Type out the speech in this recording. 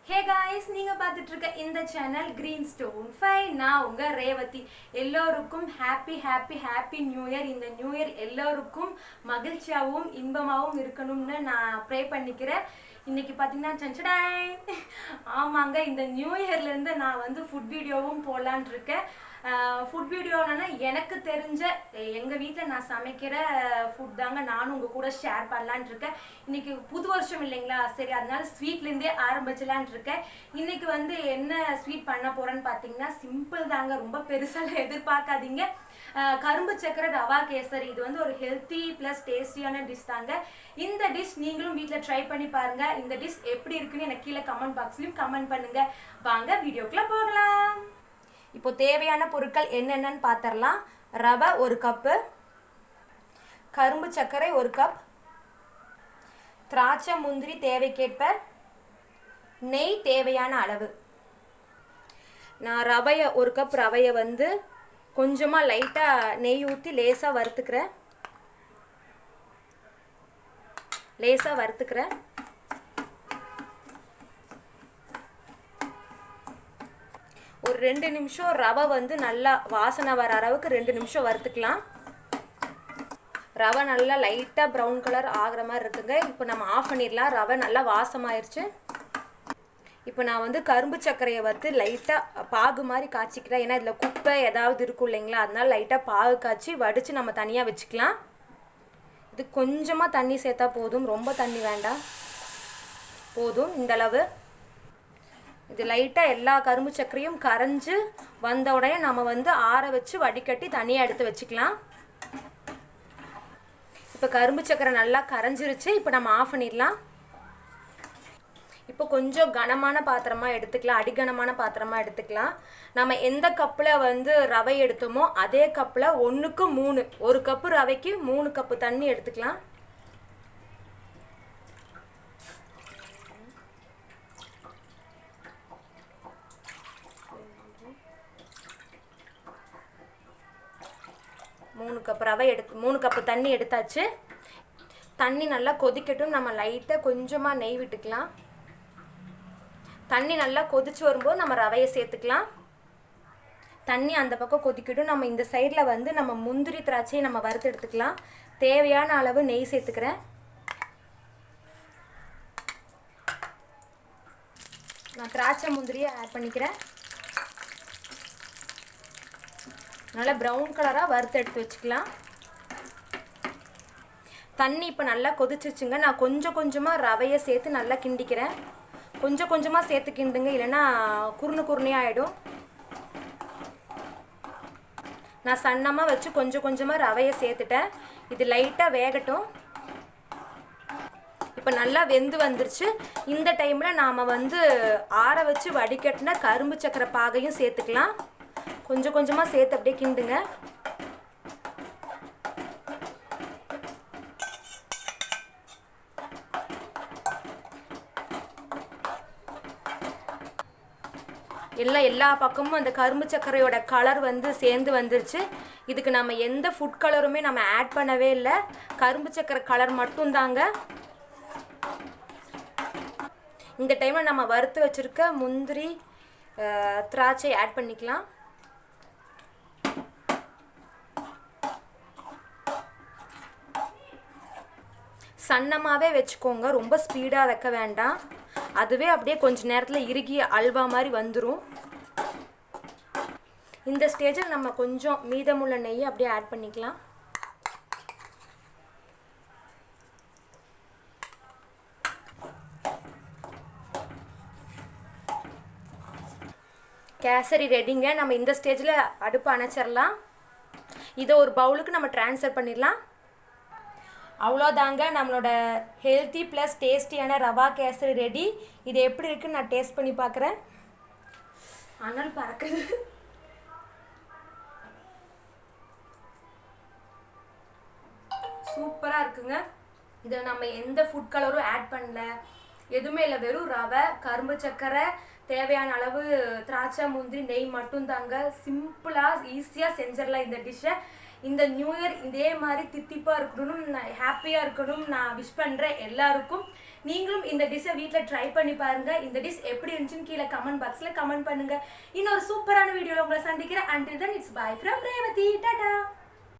Hey guys, நீங்க பார்த்துட்டு இருக்க இந்த சேனல் Green Stone 5. நான் உங்க ரேவதி. எல்லோருக்கும் ஹாப்பி நியூ இயர். இந்த நியூ இயர் எல்லோருக்கும் மகிழ்ச்சியாவும் இன்பமாவும் இருக்கணும்னு நான் ப்ரே பண்ணிக்கிறேன். இன்னைக்கு பாத்தீங்கன்னா சஞ்சடாய் ஆமாங்க, இந்த நியூ இயர்ல இருந்து நான் வந்து ஃபுட் வீடியோவும் போடலான்னு இருக்கேன். ஃபுட் வீடியோனா எனக்கு தெரிஞ்ச எங்கள் வீட்டில் நான் சமைக்கிற ஃபுட் தாங்க நானும் உங்கள் கூட ஷேர் பண்ணலான் இருக்கேன். இன்னைக்கு புது வருஷம் இல்லைங்களா, சரி அதனால ஸ்வீட்லேருந்தே ஆரம்பிச்சலான் இருக்கேன். இன்னைக்கு வந்து என்ன ஸ்வீட் பண்ண போகிறேன்னு பார்த்தீங்கன்னா சிம்பிள் தாங்க, ரொம்ப பெருசாக எதிர்பார்க்காதீங்க. கரும்பு சக்கரை ரவா கேசரி, இது வந்து ஒரு ஹெல்த்தி ப்ளஸ் டேஸ்டியான டிஷ் தாங்க. இந்த டிஷ் நீங்களும் வீட்டில் ட்ரை பண்ணி பாருங்க. இந்த டிஷ் எப்படி இருக்குன்னு எனக்கு கீழே கமெண்ட் பாக்ஸ்லையும் கமெண்ட் பண்ணுங்க. வாங்க வீடியோக்குள்ள போகலாம். இப்போ தேவையான பொருட்கள் என்னென்னு பார்த்துடலாம். ரவை 1 கப்பு, கரும்பு சர்க்கரை 1 கப், திராட்சை முந்திரி தேவைக்கேற்ப, நெய் தேவையான அளவு. நான் ரவையை 1 கப் ரவையை வந்து கொஞ்சமாக லைட்டாக நெய் ஊற்றி லேசாக வறுத்துக்கிறேன். ஒரு 2 நிமிஷம் ரவை வந்து நல்லா வாசனை வர அளவுக்கு 2 நிமிஷம் வறுத்துக்கலாம். ரவை நல்லா லைட்டாக ப்ரௌன் கலர் ஆகிற மாதிரி இருக்குங்க. இப்போ நம்ம ஆஃப் பண்ணிடலாம். ரவை நல்லா வாசமாயிருச்சு. இப்போ நான் வந்து கரும்பு சர்க்கரையை வந்து லைட்டாக பாகு மாதிரி காய்ச்சிக்கிறேன். ஏன்னா இதில் குப்பை ஏதாவது இருக்கும் இல்லைங்களா, அதனால லைட்டாக பாகு காய்ச்சி வடித்து நம்ம தனியாக வச்சுக்கலாம். இது கொஞ்சமாக தண்ணி சேர்த்தா போதும், ரொம்ப தண்ணி வேண்டாம், போதும் இந்தளவு. இது லைட்டாக எல்லா கரும்பு சர்க்கரையும் கரைஞ்சி வந்த உடனே நம்ம வந்து ஆற வச்சு வடிகட்டி தனியாக எடுத்து வச்சுக்கலாம். இப்போ கரும்பு சர்க்கரை நல்லா கரைஞ்சிருச்சு. இப்போ நம்ம ஆஃப் பண்ணிடலாம். இப்போ கொஞ்சம் கனமான பாத்திரமாக எடுத்துக்கலாம், அடிகனமான பாத்திரமாக எடுத்துக்கலாம். நம்ம எந்த கப்பில் வந்து ரவை எடுத்தோமோ அதே கப்பில் 1க்கு 3, 1 கப்பு ரவைக்கு 3 கப்பு தண்ணி எடுத்துக்கலாம். மூணு கப்பு தண்ணி எடுத்தாச்சு. தண்ணி நல்லா கொதிக்கட்டும். நம்ம லைட்டாக கொஞ்சமாக நெய் விட்டுக்கலாம். தண்ணி நல்லா கொதிச்சு வரும்போது நம்ம ரவையை சேர்த்துக்கலாம். தண்ணி அந்த பக்கம் கொதிக்கட்டும். நம்ம இந்த சைடில் வந்து நம்ம முந்திரி திராட்சையை நம்ம வறுத்து எடுத்துக்கலாம். தேவையான அளவு நெய் சேர்த்துக்கிறேன். நான் திராட்சை முந்திரியை ஆட் பண்ணிக்கிறேன். நல்லா ப்ரௌன் கலராக வறுத்து எடுத்து வச்சுக்கலாம். தண்ணி இப்போ நல்லா கொதிச்சிச்சுங்க. நான் கொஞ்சம் கொஞ்சமாக ரவையை சேர்த்து நல்லா கிண்டிக்கிறேன். கொஞ்சம் கொஞ்சமாக சேர்த்து கிண்டுங்க, இல்லைன்னா குருணையாக ஆகிடும். நான் சன்னமாக வச்சு கொஞ்சம் கொஞ்சமாக ரவையை சேர்த்துட்டேன். இது லைட்டாக வேகட்டும். இப்போ நல்லா வெந்து வந்துருச்சு. இந்த டைமில் நாம் வந்து ஆற வச்சு வடிகட்டின கரும்பு சக்கரை பாகையும் சேர்த்துக்கலாம். கொஞ்சம் கொஞ்சமாக சேர்த்து அப்படியே கிண்டுங்க. எல்லா பக்கமும் அந்த கரும்பு சர்க்கரையோட கலர் வந்து சேர்ந்து வந்துருச்சு. இதுக்கு நம்ம எந்த ஃபுட் கலருமே நம்ம ஆட் பண்ணவே இல்லை, கரும்பு சர்க்கரை கலர் மட்டும்தாங்க. இந்த டைமில் நம்ம வறுத்து வச்சுருக்க முந்திரி திராட்சை ஆட் பண்ணிக்கலாம். சன்னமாகவே வச்சுக்கோங்க, ரொம்ப ஸ்பீடாக வைக்க வேண்டாம். அதுவே அப்படியே கொஞ்ச நேரத்தில் இறுகி அல்வா மாதிரி வந்துடும். இந்த ஸ்டேஜில் நம்ம கொஞ்சம் மீதமுள்ள நெய்யை அப்படியே ஆட் பண்ணிக்கலாம். கேசரி ரெடிங்க. நம்ம இந்த ஸ்டேஜில் அடுப்பு அணைச்சிடலாம். இதை ஒரு பவுலுக்கு நம்ம ட்ரான்ஸ்ஃபர் பண்ணிடலாம். அவ்வளோதாங்க, நம்மளோட ஹெல்த்தி ப்ளஸ் டேஸ்டியான ரவா கேசரி ரெடி. இது எப்படி இருக்குன்னு நான் டேஸ்ட் பண்ணி பார்க்குறேன். அனல் பறக்குது. சூப்பராக இருக்குங்க. இதில் நம்ம எந்த ஃபுட் கலரும் ஆட் பண்ணல, எதுவுமே இல்லை. வெறும் ரவை, கரும்பு சர்க்கரை, தேவையான அளவு திராட்சை முந்திரி நெய் மட்டும் தாங்க. சிம்பிளாக ஈஸியாக செஞ்சிடலாம் இந்த டிஷ்ஷை. இந்த நியூ இயர் இதே மாதிரி தித்திப்பாக இருக்கணும், ஹாப்பியாக இருக்கணும் நான் விஷ் பண்ணுறேன் எல்லாருக்கும். நீங்களும் இந்த டிஷ்ஷை வீட்டில் ட்ரை பண்ணி பாருங்க. இந்த டிஷ் எப்படி இருந்துச்சுன்னு கீழே கமெண்ட் பாக்ஸில் கமெண்ட் பண்ணுங்க. இன்னொரு சூப்பரான வீடியோவில் உங்களை சந்திக்கிறேன். Until then, it's bye from Revati. Tata.